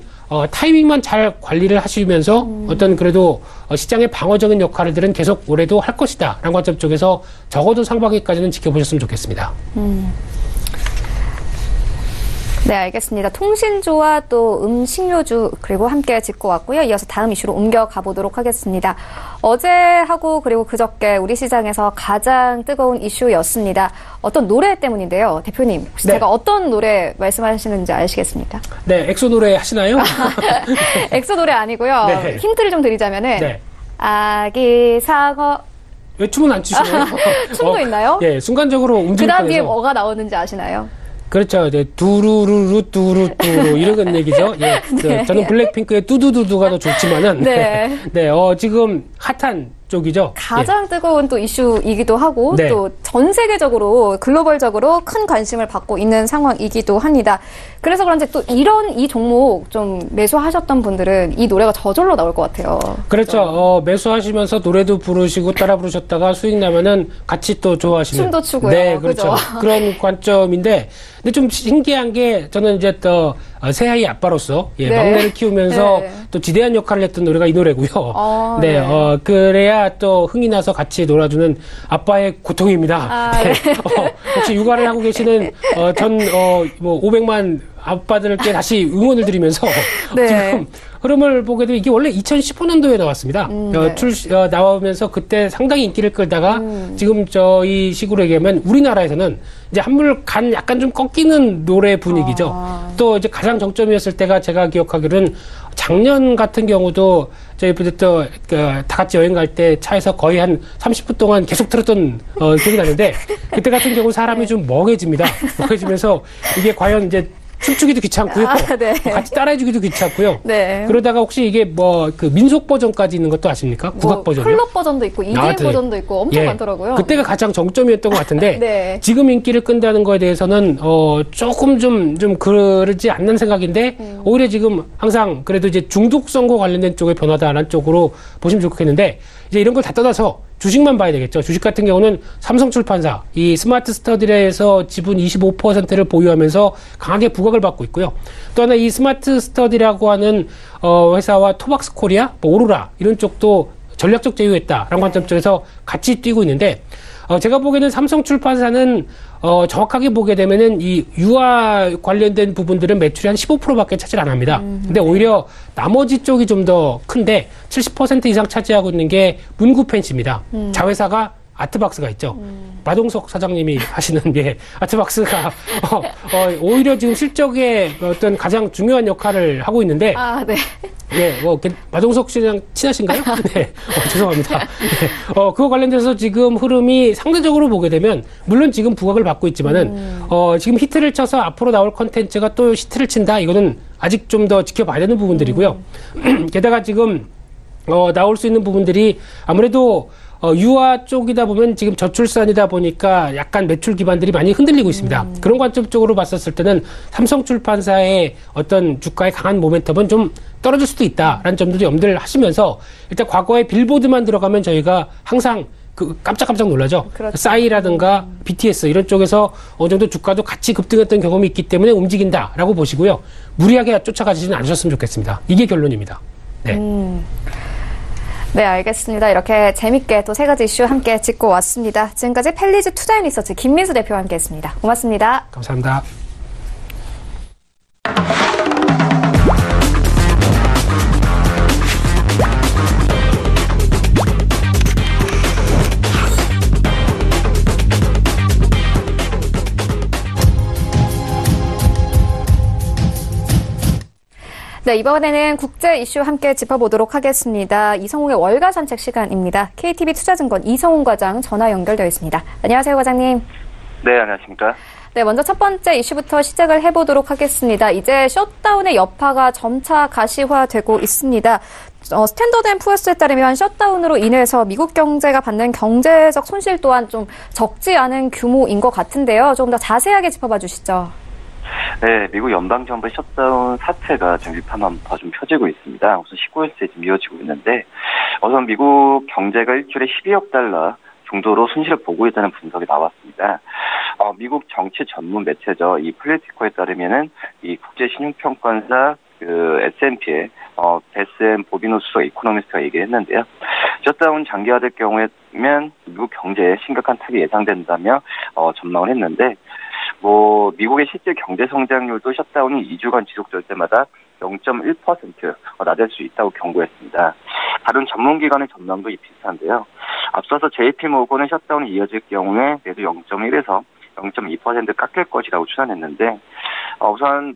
Speaker 2: 타이밍만 잘 관리를 하시면서 어떤 그래도 시장의 방어적인 역할들은 계속 올해도 할 것이다 라는 관점 쪽에서 적어도 상반기까지는 지켜보셨으면 좋겠습니다.
Speaker 1: 네, 알겠습니다. 통신주와 또 음식료주 그리고 함께 짚고 왔고요. 이어서 다음 이슈로 옮겨가 보도록 하겠습니다. 어제하고 그리고 그저께 우리 시장에서 가장 뜨거운 이슈였습니다. 어떤 노래 때문인데요. 대표님, 혹시
Speaker 2: 네.
Speaker 1: 제가 어떤 노래 말씀하시는지 아시겠습니까?
Speaker 2: 네, 엑소 노래 하시나요?
Speaker 1: 엑소 노래 아니고요.
Speaker 2: 네.
Speaker 1: 힌트를 좀 드리자면은
Speaker 2: 네.
Speaker 1: 아기 상어
Speaker 2: 왜 춤은 안 추시나요?
Speaker 1: 춤도 있나요?
Speaker 2: 예, 순간적으로 움직일
Speaker 1: 그다음 뒤에
Speaker 2: 뻔해서.
Speaker 1: 뭐가 나오는지 아시나요?
Speaker 2: 그렇죠. 이제 두루루루 뚜루뚜루 이런 얘기죠. 예.
Speaker 1: 네.
Speaker 2: 저는 블랙핑크의 뚜두두두가 더 좋지만은
Speaker 1: 네.
Speaker 2: 네, 지금 핫한 쪽이죠.
Speaker 1: 가장 뜨거운 또 이슈이기도 하고
Speaker 2: 네.
Speaker 1: 또 전 세계적으로 글로벌적으로 큰 관심을 받고 있는 상황이기도 합니다. 그래서 그런지 또 이 종목 좀 매수하셨던 분들은 이 노래가 저절로 나올 것 같아요.
Speaker 2: 그렇죠. 매수하시면서 노래도 부르시고 따라 부르셨다가 수익 나면은 같이 또 좋아하시는.
Speaker 1: 춤도 추고요.
Speaker 2: 네, 그렇죠.
Speaker 1: 그죠?
Speaker 2: 그런 관점인데, 근데 좀 신기한 게 저는 이제 또 새아이 아빠로서
Speaker 1: 네.
Speaker 2: 막내를 키우면서
Speaker 1: 네.
Speaker 2: 또 지대한 역할을 했던 노래가 이 노래고요.
Speaker 1: 네.
Speaker 2: 그래야 또 흥이 나서 같이 놀아주는 아빠의 고통입니다.
Speaker 1: 네.
Speaker 2: 혹시 육아를 하고 계시는 500만 아빠들께 다시 응원을 드리면서
Speaker 1: 네.
Speaker 2: 지금 흐름을 보게 되면 이게 원래 2015년도에 나왔습니다.
Speaker 1: 네.
Speaker 2: 나오면서 그때 상당히 인기를 끌다가 지금 저희 식으로 얘기하면 우리나라에서는 이제 한물 간 약간 좀 꺾이는 노래 분위기죠. 또 이제 가장 정점이었을 때가 제가 기억하기로는 작년 같은 경우도 저희 또 다 같이 여행 갈 때 차에서 거의 한 30분 동안 계속 틀었던 기억이 나는데 그때 같은 경우 사람이 좀 멍해집니다. 멍해지면서 이게 과연 이제 춤추기도 귀찮고요.
Speaker 1: 네.
Speaker 2: 같이 따라해주기도 귀찮고요.
Speaker 1: 네.
Speaker 2: 그러다가 혹시 이게 그 민속 버전까지 있는 것도 아십니까? 국악 버전이요?
Speaker 1: 클럽 버전도 있고 EDM
Speaker 2: 네.
Speaker 1: 버전도 있고 엄청 많더라고요.
Speaker 2: 그때가 가장 정점이었던 것 같은데
Speaker 1: 네.
Speaker 2: 지금 인기를 끈다는 거에 대해서는 조금 좀 그러지 않는 생각인데 오히려 지금 항상 그래도 이제 중독성과 관련된 쪽의 변화다라는 쪽으로 보시면 좋겠는데 이제 이런 걸 다 떠나서 주식만 봐야 되겠죠. 주식 같은 경우는 삼성출판사, 이 스마트 스터디에서 지분 25%를 보유하면서 강하게 부각을 받고 있고요. 또 하나 이 스마트 스터디라고 하는 회사와 토박스 코리아, 오로라 이런 쪽도 전략적 제휴했다라는 관점 쪽에서 같이 뛰고 있는데 제가 보기에는 삼성출판사는 정확하게 보게 되면은 이 유아 관련된 부분들은 매출이 한 15%밖에 차지를 안 합니다. 근데 오히려 나머지 쪽이 좀 더 큰데 70% 이상 차지하고 있는 게 문구펜시입니다. 자회사가 아트박스가 있죠. 마동석 사장님이 하시는 아트박스가 오히려 지금 실적에 어떤 가장 중요한 역할을 하고 있는데
Speaker 1: 네.
Speaker 2: 네, 마동석 씨랑 친하신가요? 네, 죄송합니다. 네, 그거 관련돼서 지금 흐름이 상대적으로 보게 되면, 물론 지금 부각을 받고 있지만은, 지금 히트를 쳐서 앞으로 나올 컨텐츠가 또 히트를 친다? 이거는 아직 좀 더 지켜봐야 되는 부분들이고요. 게다가 지금, 나올 수 있는 부분들이 아무래도 유아 쪽이다 보면 지금 저출산이다 보니까 약간 매출 기반들이 많이 흔들리고 있습니다. 그런 관점 쪽으로 봤었을 때는 삼성출판사의 어떤 주가의 강한 모멘텀은 좀 떨어질 수도 있다라는 점들도 염두를 하시면서 일단 과거에 빌보드만 들어가면 저희가 항상 깜짝깜짝 놀라죠.
Speaker 1: 그렇죠.
Speaker 2: 싸이라든가 BTS 이런 쪽에서 어느 정도 주가도 같이 급등했던 경험이 있기 때문에 움직인다라고 보시고요. 무리하게 쫓아가지는 않으셨으면 좋겠습니다. 이게 결론입니다. 네.
Speaker 1: 네, 알겠습니다. 이렇게 재밌게 또 세 가지 이슈 함께 짚고 왔습니다. 지금까지 펠리즈 투자인 리서치 김민수 대표와 함께했습니다. 고맙습니다.
Speaker 2: 감사합니다.
Speaker 1: 네, 이번에는 국제 이슈 함께 짚어보도록 하겠습니다. 이성웅의 월가 산책 시간입니다. KTB 투자증권 이성웅 과장 전화 연결되어 있습니다. 안녕하세요, 과장님.
Speaker 3: 네, 안녕하십니까.
Speaker 1: 네, 먼저 첫 번째 이슈부터 시작을 해보도록 하겠습니다. 이제 셧다운의 여파가 점차 가시화되고 있습니다. 스탠더드&푸어스에 따르면 셧다운으로 인해서 미국 경제가 받는 경제적 손실 또한 좀 적지 않은 규모인 것 같은데요. 조금 더 자세하게 짚어봐 주시죠.
Speaker 3: 네, 미국 연방정부의 셧다운 사태가 지금 위판한파 좀 펴지고 있습니다. 우선 19일째 지금 이어지고 있는데, 우선 미국 경제가 일주일에 12억 달러 정도로 손실을 보고 있다는 분석이 나왔습니다. 미국 정치 전문 매체죠. 이 폴리티코에 따르면은 이 국제 신용평가사 S&P의 베스앤 보비노스 이코노미스트가 얘기했는데요. 셧다운 장기화될 경우에면 미국 경제에 심각한 타격이 예상된다며 전망을 했는데, 미국의 실제 경제 성장률도 셧다운이 2주간 지속될 때마다 0.1% 낮을 수 있다고 경고했습니다. 다른 전문기관의 전망도 비슷한데요. 앞서서 JP모건은 셧다운이 이어질 경우에 내도 0.1에서 0.2% 깎일 것이라고 추산했는데, 우선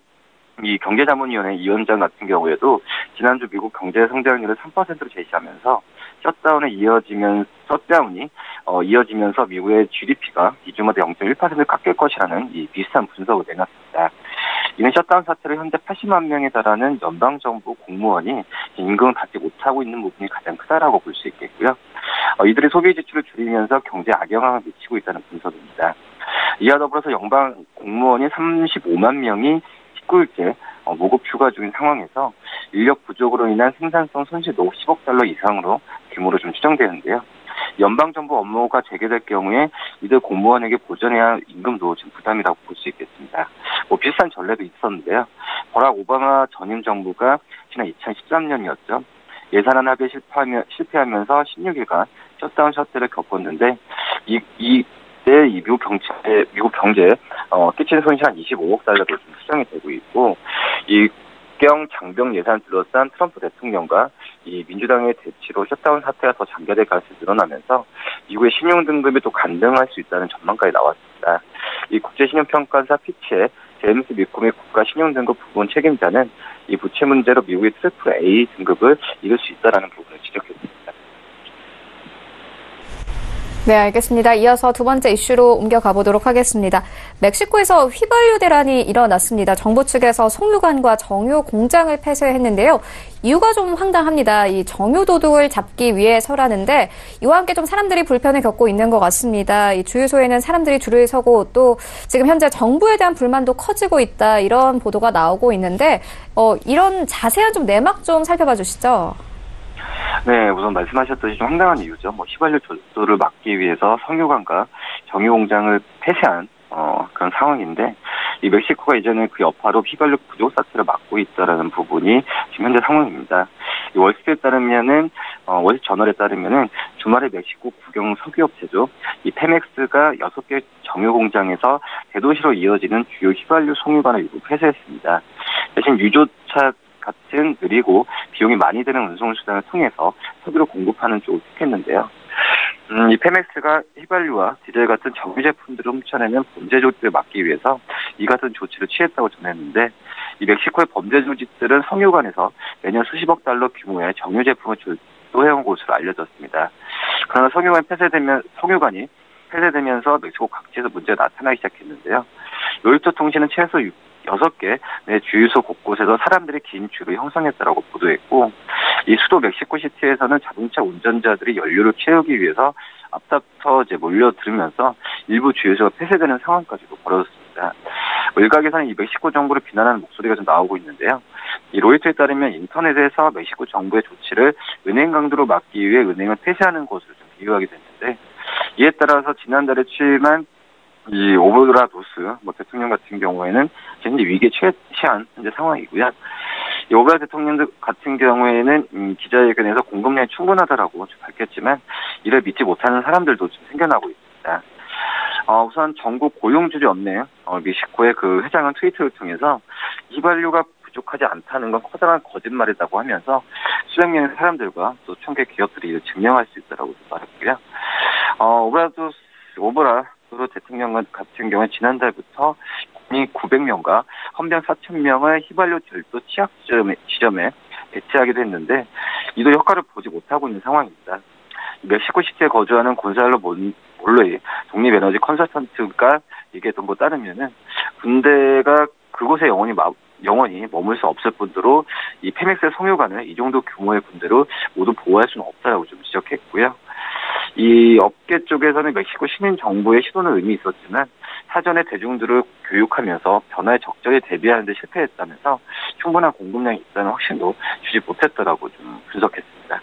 Speaker 3: 이 경제자문위원회 위원장 같은 경우에도 지난주 미국 경제 성장률을 3%로 제시하면서 셧다운이 이어지면서 미국의 GDP가 2주마다 0.1% 깎일 것이라는 이 비슷한 분석을 내놨습니다. 이는 셧다운 사태로 현재 80만 명에 달하는 연방정부 공무원이 임금을 받지 못하고 있는 부분이 가장 크다라고 볼 수 있겠고요. 이들의 소비 지출을 줄이면서 경제에 악영향을 미치고 있다는 분석입니다. 이와 더불어서 연방 공무원이 35만 명이 19일째 모급 휴가 중인 상황에서 인력 부족으로 인한 생산성 손실도 10억 달러 이상으로 규모로 좀 추정되는데요. 연방정부 업무가 재개될 경우에 이들 공무원에게 보전해야 할 임금도 지금 부담이라고 볼 수 있겠습니다. 비슷한 전례도 있었는데요. 버락 오바마 전임 정부가 지난 2013년이었죠. 예산안 합의에 실패하면서 16일간 셧다운 사태를 겪었는데 이때 미국 경제에 끼친 손실 한 25억 달러도 좀 추정이 되고 있고, 이경 장병 예산을 둘러싼 트럼프 대통령과 이 민주당의 대치로 셧다운 사태가 더 장기화될 가능성이 늘어나면서 미국의 신용 등급이 또 간등할 수 있다는 전망까지 나왔습니다. 이 국제신용평가사 피치의 제임스 미콤의 국가 신용 등급 부분 책임자는 이 부채 문제로 미국의 트리플 A 등급을 잃을 수 있다는 부분을 지적했습니다.
Speaker 1: 네, 알겠습니다. 이어서 두 번째 이슈로 옮겨가 보도록 하겠습니다. 멕시코에서 휘발유 대란이 일어났습니다. 정부 측에서 송유관과 정유 공장을 폐쇄했는데요. 이유가 좀 황당합니다. 이 정유 도둑을 잡기 위해서라는데, 이와 함께 좀 사람들이 불편을 겪고 있는 것 같습니다. 이 주유소에는 사람들이 줄을 서고 또 지금 현재 정부에 대한 불만도 커지고 있다, 이런 보도가 나오고 있는데, 이런 자세한 좀 내막 좀 살펴봐 주시죠.
Speaker 3: 네, 우선 말씀하셨듯이 좀 황당한 이유죠. 휘발유 절도를 막기 위해서 석유관과 정유 공장을 폐쇄한 그런 상황인데, 이 멕시코가 이제는 그 여파로 휘발유 부족 사태를 막고 있다라는 부분이 지금 현재 상황입니다. 이 월스트리트 저널에 따르면은 주말에 멕시코 국영 석유업체죠. 이 페맥스가 6개 정유 공장에서 대도시로 이어지는 주요 휘발유 송유관을 일부 폐쇄했습니다. 대신 유조차 같은 느리고 비용이 많이 드는 운송수단을 통해서 석유를 공급하는 쪽을 택했는데요. 이 페맥스가 휘발유와 디젤 같은 정유 제품들을 훔쳐내는 범죄 조직을 막기 위해서 이 같은 조치를 취했다고 전했는데, 이 멕시코의 범죄 조직들은 석유관에서 매년 수십억 달러 규모의 정유 제품을 절도해온 것으로 알려졌습니다. 그러나 석유관이 폐쇄되면서 멕시코 각지에서 문제가 나타나기 시작했는데요. 로이터 통신은 최소 6개 내 주유소 곳곳에서 사람들이 긴 줄을 형성했다라고 보도했고, 이 수도 멕시코시티에서는 자동차 운전자들이 연료를 채우기 위해서 앞다퉈 몰려들으면서 일부 주유소가 폐쇄되는 상황까지도 벌어졌습니다. 일각에서는 이 멕시코 정부를 비난하는 목소리가 좀 나오고 있는데요. 이 로이터에 따르면 인터넷에서 멕시코 정부의 조치를 은행 강도로 막기 위해 은행을 폐쇄하는 것으로 좀 비유하게 됐는데, 이에 따라서 지난달에 취임한 이 오브라도스 대통령 같은 경우에는 현재 위기에 처한 현재 상황이고요. 이 오브라 대통령 같은 경우에는 기자회견에서 공급량이 충분하다라고 밝혔지만, 이를 믿지 못하는 사람들도 좀 생겨나고 있습니다. 우선 전국 고용주지 업체 멕시코의 그 회장은 트위터를 통해서 휘발유가 부족하지 않다는 건 커다란 거짓말이라고 하면서 수백 명의 사람들과 또 천개 기업들이 이를 증명할 수 있다라고 말했고요. 오브라 마두로 대통령 같은 경우에 지난달부터 국민 900명과 헌병 4,000명을 휘발유 절도 취약 지점에 배치하기도 했는데 이도 효과를 보지 못하고 있는 상황입니다. 멕시코시티에 거주하는 곤살로 몰로이 독립에너지 컨설턴트가 얘기했던 거 따르면은 군대가 그곳에 영원히 머물 수 없을 뿐더러 이 페맥스의 송유관을 이 정도 규모의 군대로 모두 보호할 수는 없다라고 좀 지적했고요. 이 업계 쪽에서는 멕시코 시민 정부의 시도는 의미 있었지만 사전에 대중들을 교육하면서 변화에 적절히 대비하는 데 실패했다면서 충분한 공급량이 있다는 확신도 주지 못했다라고 좀 분석했습니다.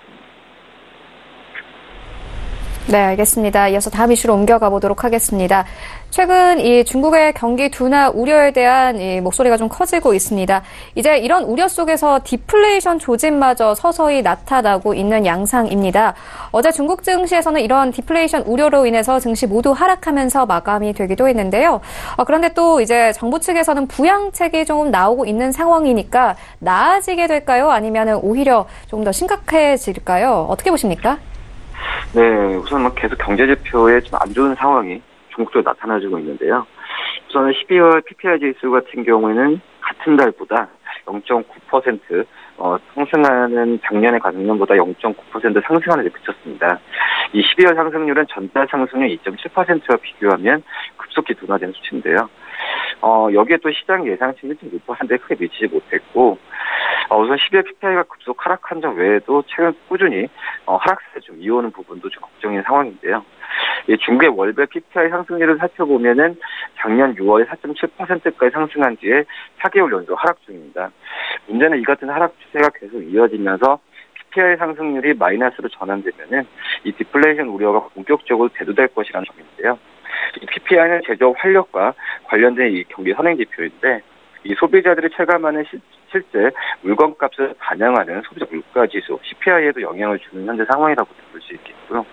Speaker 1: 네, 알겠습니다. 이어서 다음 이슈로 옮겨가 보도록 하겠습니다. 최근 이 중국의 경기 둔화 우려에 대한 이 목소리가 좀 커지고 있습니다. 이제 이런 우려 속에서 디플레이션 조짐마저 서서히 나타나고 있는 양상입니다. 어제 중국 증시에서는 이런 디플레이션 우려로 인해서 증시 모두 하락하면서 마감이 되기도 했는데요. 그런데 또 이제 정부 측에서는 부양책이 조금 나오고 있는 상황이니까 나아지게 될까요? 아니면 오히려 조금 더 심각해질까요? 어떻게 보십니까?
Speaker 3: 네, 우선 계속 경제 지표에 좀 안 좋은 상황이 중국 쪽에 나타나지고 있는데요. 우선은 12월 PPI 지수 같은 경우에는 같은 달보다 0.9% 상승하는 작년의 가격보다 0.9% 상승하는 데 그쳤습니다. 이 12월 상승률은 전달 상승률 2.7%와 비교하면 급속히 둔화된 수치인데요. 여기에 또 시장 예상치 1.6%에 크게 미치지 못했고, 우선 12월 PPI가 급속 하락한 점 외에도 최근 꾸준히 하락세를 좀 이어오는 부분도 좀 걱정인 상황인데요. 중국의 월별 PPI 상승률을 살펴보면은 작년 6월에 4.7%까지 상승한 뒤에 4개월 연속 하락 중입니다. 문제는 이 같은 하락 추세가 계속 이어지면서 PPI 상승률이 마이너스로 전환되면은 이 디플레이션 우려가 본격적으로 대두될 것이라는 점인데요. 이 PPI는 제조업 활력과 관련된 이 경기 선행 지표인데 이 소비자들이 체감하는 실제 물건값을 반영하는 소비자 물가 지수 CPI에도 영향을 주는 현재 상황이라고 볼 수 있겠고요.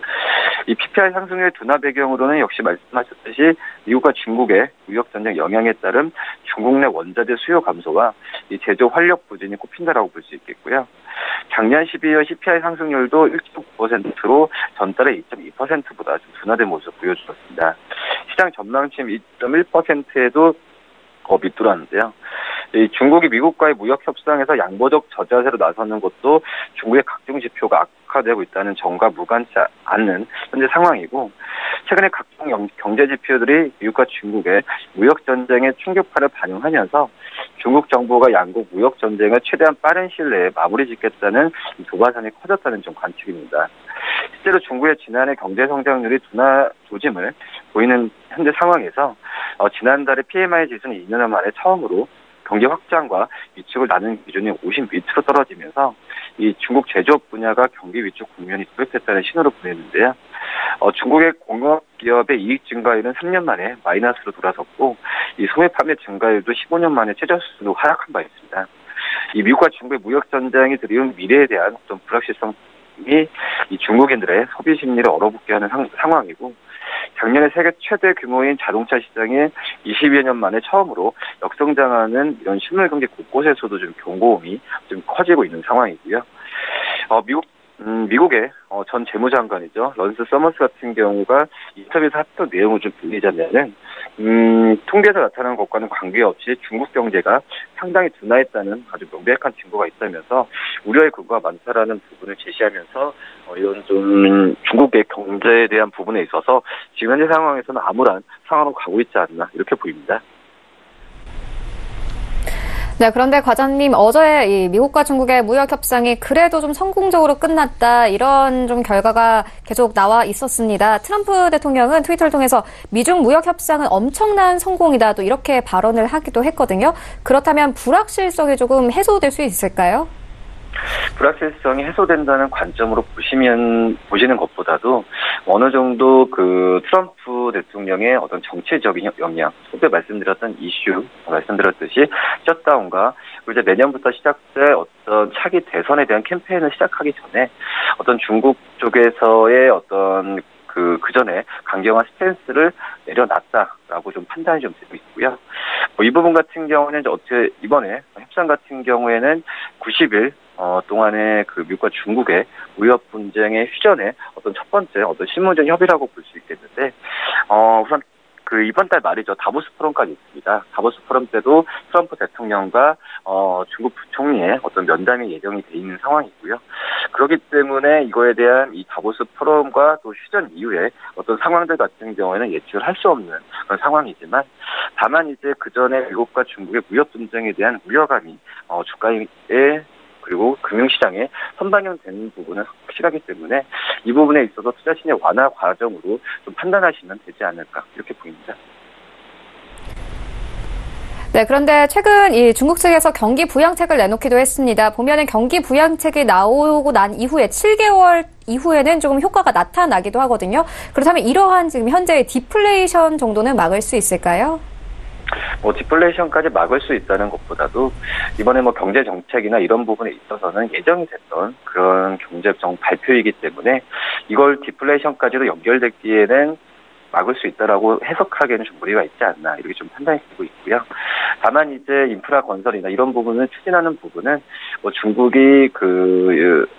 Speaker 3: 이 PPI 상승률 둔화 배경으로는 역시 말씀하셨듯이 미국과 중국의 무역 전쟁 영향에 따른 중국 내 원자재 수요 감소와 이 제조 활력 부진이 꼽힌다라고 볼 수 있겠고요. 작년 12월 CPI 상승률도 1.9%로 전달의 2.2%보다 좀 둔화된 모습 보여주었습니다. 시장 전망치 2.1%에도 밑돌았는데요. 중국이 미국과의 무역 협상에서 양보적 저자세로 나서는 것도 중국의 각종 지표가 악화되고 있다는 점과 무관치 않는 현재 상황이고, 최근에 각종 경제 지표들이 미국과 중국의 무역 전쟁의 충격파를 반영하면서 중국 정부가 양국 무역 전쟁을 최대한 빠른 시일 내에 마무리 짓겠다는 도발선이 커졌다는 점 관측입니다. 실제로 중국의 지난해 경제 성장률이 둔화 조짐을 보이는 현재 상황에서 지난달에 PMI 지수는 2년 만에 처음으로 경제 확장과 위축을 나눈 기준이 50 밑으로 떨어지면서 이 중국 제조업 분야가 경기 위축 국면이 도입됐다는 신호를 보냈는데요. 중국의 공업 기업의 이익 증가율은 3년 만에 마이너스로 돌아섰고, 이 소매 판매 증가율도 15년 만에 최저수준으로 하락한 바 있습니다. 이 미국과 중국의 무역 전쟁이 드리운 미래에 대한 어떤 불확실성이 이 중국인들의 소비 심리를 얼어붙게 하는 상황이고, 작년에 세계 최대 규모인 자동차 시장에 20여 년 만에 처음으로 역성장하는 이런 실물 경제 곳곳에서도 좀 경고음이 좀 커지고 있는 상황이고요. 미국의 전 재무장관이죠. 런스 서머스 같은 경우가 인터뷰에서 했던 내용을 좀 빌리자면은, 통계에서 나타나는 것과는 관계없이 중국 경제가 상당히 둔화했다는 아주 명백한 증거가 있다면서 우려의 근거가 많다라는 부분을 제시하면서 이런 좀 중국의 경제에 대한 부분에 있어서 지금 현재 상황에서는 암울한 상황으로 가고 있지 않나 이렇게 보입니다.
Speaker 1: 네, 그런데 과장님, 어제 이 미국과 중국의 무역 협상이 그래도 좀 성공적으로 끝났다, 이런 좀 결과가 계속 나와 있었습니다. 트럼프 대통령은 트위터를 통해서 미중 무역 협상은 엄청난 성공이다, 또 이렇게 발언을 하기도 했거든요. 그렇다면 불확실성이 조금 해소될 수 있을까요?
Speaker 3: 불확실성이 해소된다는 관점으로 보시는 것보다도 어느 정도 그 트럼프 대통령의 어떤 정치적인 영향, 앞에 말씀드렸듯이 셧다운과 이제 내년부터 시작될 어떤 차기 대선에 대한 캠페인을 시작하기 전에 어떤 중국 쪽에서의 어떤 그 전에 강경한 스탠스를 내려놨다라고 좀 판단이 좀 되고 있고요. 이 부분 같은 경우는 이제 이번에 협상 같은 경우에는 90일 동안의 그 미국과 중국의 무역 분쟁의 휴전의 어떤 첫 번째 어떤 실무적 협의라고 볼 수 있겠는데, 우선 이번 달 말이죠. 다보스 포럼까지 있습니다. 다보스 포럼 때도 트럼프 대통령과 중국 부총리의 어떤 면담이 예정이 돼 있는 상황이고요. 그렇기 때문에 이거에 대한 이 다보스 포럼과 또 휴전 이후에 어떤 상황들 같은 경우에는 예측을 할 수 없는 그런 상황이지만, 다만 이제 그 전에 미국과 중국의 무역 분쟁에 대한 우려감이 주가에 그리고 금융시장에 선반영되는 부분은 확실하기 때문에 이 부분에 있어서 투자 신의 완화 과정으로 좀 판단하시면 되지 않을까, 이렇게 보입니다.
Speaker 1: 네, 그런데 최근 이 중국 측에서 경기 부양책을 내놓기도 했습니다. 보면은 경기 부양책이 나오고 난 이후에 7개월 이후에는 조금 효과가 나타나기도 하거든요. 그렇다면 이러한 지금 현재의 디플레이션 정도는 막을 수 있을까요?
Speaker 3: 디플레이션까지 막을 수 있다는 것보다도 이번에 경제 정책이나 이런 부분에 있어서는 예정이 됐던 그런 경제정 발표이기 때문에 이걸 디플레이션까지도 연결되기에는 막을 수 있다라고 해석하기에는 좀 무리가 있지 않나, 이렇게 좀 판단이 되고 있고요. 다만 이제 인프라 건설이나 이런 부분을 추진하는 부분은 중국이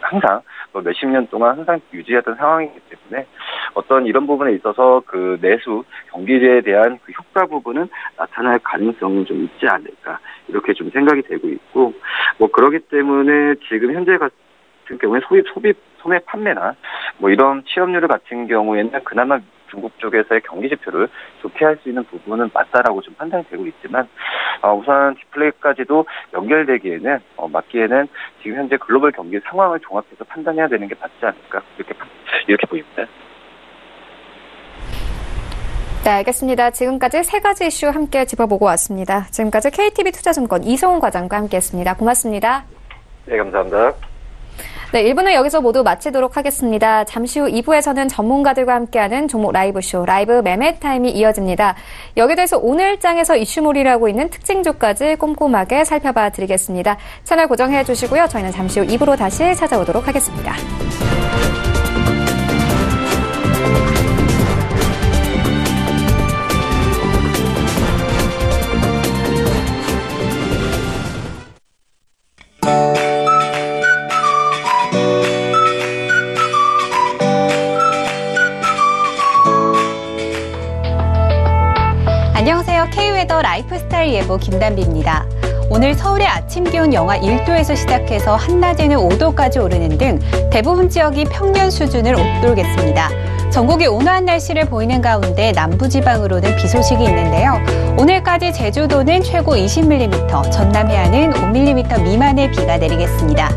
Speaker 3: 항상 몇십 년 동안 항상 유지했던 상황이기 때문에 어떤 이런 부분에 있어서 내수 경기에 대한 효과 부분은 나타날 가능성은 좀 있지 않을까, 이렇게 좀 생각이 되고 있고, 그러기 때문에 지금 현재 같은 경우에 소매 판매나 이런 취업률 같은 경우에는 그나마 중국 쪽에서의 경기 지표를 좋게 할 수 있는 부분은 맞다라고 좀 판단이 되고 있지만, 우선 디플레이까지도 연결되기에는 맞기에는 지금 현재 글로벌 경기 상황을 종합해서 판단해야 되는 게 맞지 않을까, 이렇게 보입니다.
Speaker 1: 네, 알겠습니다. 지금까지 세 가지 이슈 함께 짚어보고 왔습니다. 지금까지 KTB 투자증권 이성훈 과장과 함께했습니다. 고맙습니다.
Speaker 3: 네, 감사합니다.
Speaker 1: 네, 1부는 여기서 모두 마치도록 하겠습니다. 잠시 후 2부에서는 전문가들과 함께하는 종목 라이브쇼, 라이브 매매 타임이 이어집니다. 여기에 대해서 오늘 장에서 이슈몰이를 하고 있는 특징주까지 꼼꼼하게 살펴봐 드리겠습니다. 채널 고정해 주시고요. 저희는 잠시 후 2부로 다시 찾아오도록 하겠습니다.
Speaker 4: 안녕하세요. K웨더 라이프스타일 예보 김단비입니다. 오늘 서울의 아침 기온 영하 1도에서 시작해서 한낮에는 5도까지 오르는 등 대부분 지역이 평년 수준을 웃돌겠습니다. 전국이 온화한 날씨를 보이는 가운데 남부지방으로는 비 소식이 있는데요. 오늘까지 제주도는 최고 20mm, 전남 해안은 5mm 미만의 비가 내리겠습니다.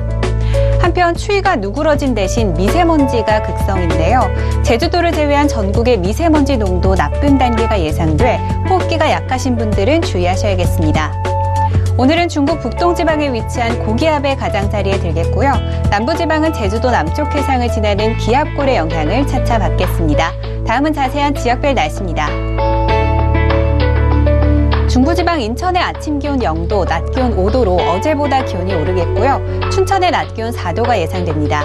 Speaker 4: 한편 추위가 누그러진 대신 미세먼지가 극성인데요. 제주도를 제외한 전국의 미세먼지 농도 나쁨 단계가 예상돼 호흡기가 약하신 분들은 주의하셔야겠습니다. 오늘은 중국 북동지방에 위치한 고기압의 가장자리에 들겠고요. 남부지방은 제주도 남쪽 해상을 지나는 기압골의 영향을 차차 받겠습니다. 다음은 자세한 지역별 날씨입니다. 중부지방 인천의 아침 기온 0도, 낮 기온 5도로 어제보다 기온이 오르겠고요. 춘천의 낮 기온 4도가 예상됩니다.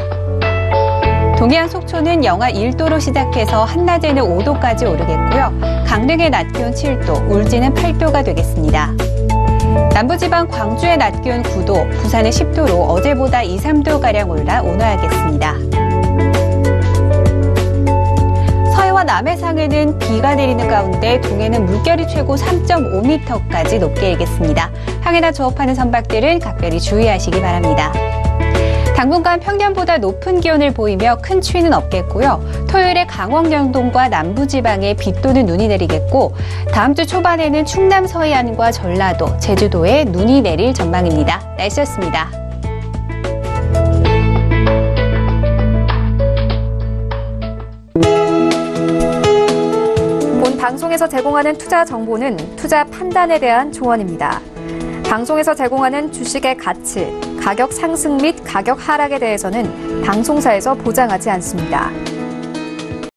Speaker 4: 동해안 속초는 영하 1도로 시작해서 한낮에는 5도까지 오르겠고요. 강릉의 낮 기온 7도, 울진은 8도가 되겠습니다. 남부지방 광주의 낮 기온 9도, 부산은 10도로 어제보다 2, 3도가량 올라 온화하겠습니다. 서해와 남해상에는 비가 내리는 가운데 동해는 물결이 최고 3.5m까지 높게 일겠습니다. 항해나 조업하는 선박들은 각별히 주의하시기 바랍니다. 당분간 평년보다 높은 기온을 보이며 큰 추위는 없겠고요. 토요일에 강원 영동과 남부지방에 비 또는 눈이 내리겠고, 다음 주 초반에는 충남 서해안과 전라도, 제주도에 눈이 내릴 전망입니다. 날씨였습니다.
Speaker 1: 본 방송에서 제공하는 투자 정보는 투자 판단에 대한 조언입니다. 방송에서 제공하는 주식의 가치, 가격 상승 및 가격 하락에 대해서는 방송사에서 보장하지 않습니다.